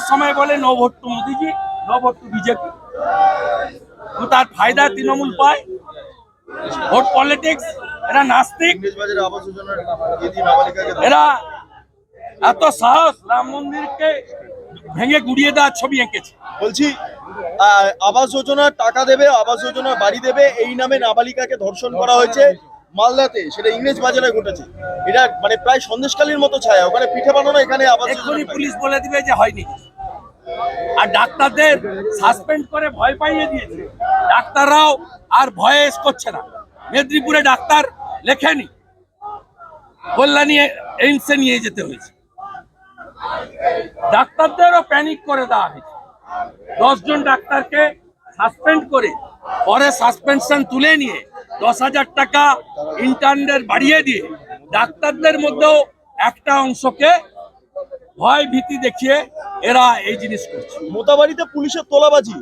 समय बोले no vote to Modi ji, no vote to BJP. तो तार फायदा तृणमूल पाए, ভোট পলিটিক্স। এরা নাস্তিক, এরা এত সাহস রাম মন্দিরকে ভেঙে গুড়িয়ে দেওয়ার ছবি এঁকেছে। বলছি আবাস যোজনার টাকা দেবে, আবাস যোজনার বাড়ি দেবে, এই নামে নাবালিকাকে ধর্ষণ করা হয়েছে মালদাতে, সেটা ইংরেজ বাজারে ঘটেছে। এটা মানে প্রায় সন্দেশকালীর মতো ছায়া, ওখানে পিঠে বানানো, এখানে আবাস এক্ষুনি পুলিশ বলে দিবে যে হয়নি। আর ডাক্তারদের সাসপেন্ড করে ভয় পাইয়ে দিয়েছে, ডাক্তাররাও আর ভয়ে করছে না। মেদিনীপুরে ডাক্তার লেখেনি, কল্যাণী এইমসে নিয়ে যেতে হয়েছে। ডাক্তারদেরও প্যানিক করে দেওয়া হয়েছে। 10 জন ডাক্তারকে সাসপেন্ড করে পরে সাসপেনশন তুলে নিয়ে 10,000 টাকা ইন্টার্নদের বাড়িয়ে দিয়ে ডাক্তারদের মধ্যেও একটা অংশকে ভয় ভীতি দেখিয়ে এরা এই জিনিস করছে। মোতাবাড়িতে পুলিশের তোলাবাজি,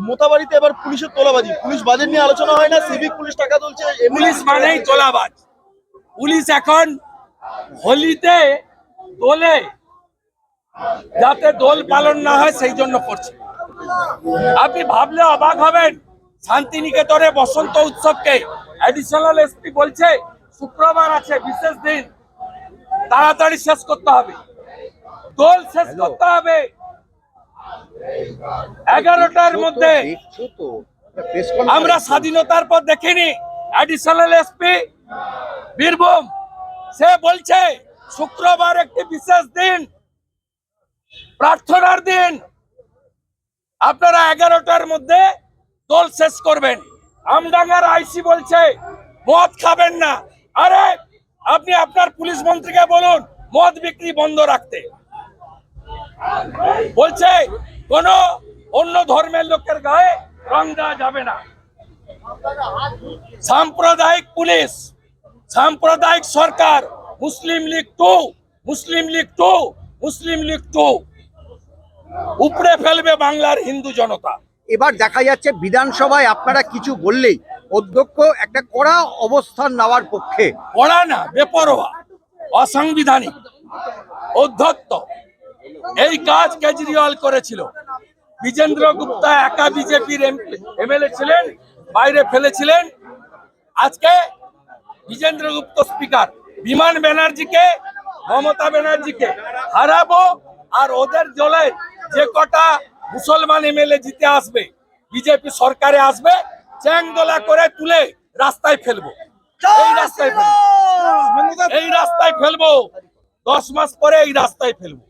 মোতাবাড়িতে এবার পুলিশের তোলাবাজি, পুলিশ বাজেট নিয়ে আলোচনা হয় না, সিভিক পুলিশ টাকা তুলছে। পুলিশ মানেই তোলাবাজ। পুলিশ এখন হোলিতে দোলে, যাতে দোল পালন না হয় সেই জন্য করছে। আপনি ভাবলে অবাক হবেন, শান্তিনিকেতনে বসন্ত উৎসবকে অ্যাডিশনাল এসপি বলছে শুক্রবার আছে বিশেষ দিন, তাড়াতাড়ি শেষ করতে হবে, দোল শেষ করতে হবে 11টার মধ্যে। আমরা স্বাধীনতার পর দেখিনি অ্যাডিশনাল এসপি বীরভূম, সে বলছে শুক্রবার একটি বিশেষ দিন, প্রার্থনার দিন, আপনারা 11টার মধ্যে দোল শেষ করবেন। আমডাঙ্গার আইসি বলছে মদ খাবেন না। আরে আপনি আপনার পুলিশ মন্ত্রীকে বলুন মদ বিক্রি বন্ধ রাখতে। বলছে কোন অন্য ধর্মের লোকের গায়ে রং দেওয়া যাবে না। সাম্প্রদায়িক পুলিশ, সাম্প্রদায়িক সরকার, মুসলিম লীগ 2, মুসলিম লীগ 2, মুসলিম লীগ 2 উপড়ে ফেলবে বাংলার হিন্দু জনতা। এবার দেখা যাচ্ছে বিধানসভায় আপনারা কিছু বললেই অধ্যক্ষ একটা কড়া অবস্থান নেওয়ার পক্ষে। কড়া না, বেপরোয়া, অসাংবিধানিক, অধ্যত্ত। এই কাজ কেজরিওয়াল করেছিল। বিজেন্দ্র গুপ্তা একা বিজেপির এমএলএ ছিলেন, বাইরে ফেলেছিলেন। আজকে বিজেন্দ্র গুপ্ত স্পিকার, বিমান ব্যানার্জিকে, মমতা ব্যানার্জিকে হারাবো, আর ওদের দলে যে কটা মুসলমান এমএলএ জিতে আসবে, বিজেপি সরকারে আসবে, চ্যাংদোলা করে তুলে রাস্তায় ফেলবো। এই রাস্তায় ফেলবো, এই রাস্তায় ফেলবো, 10 মাস পরে এই রাস্তায় ফেলবো।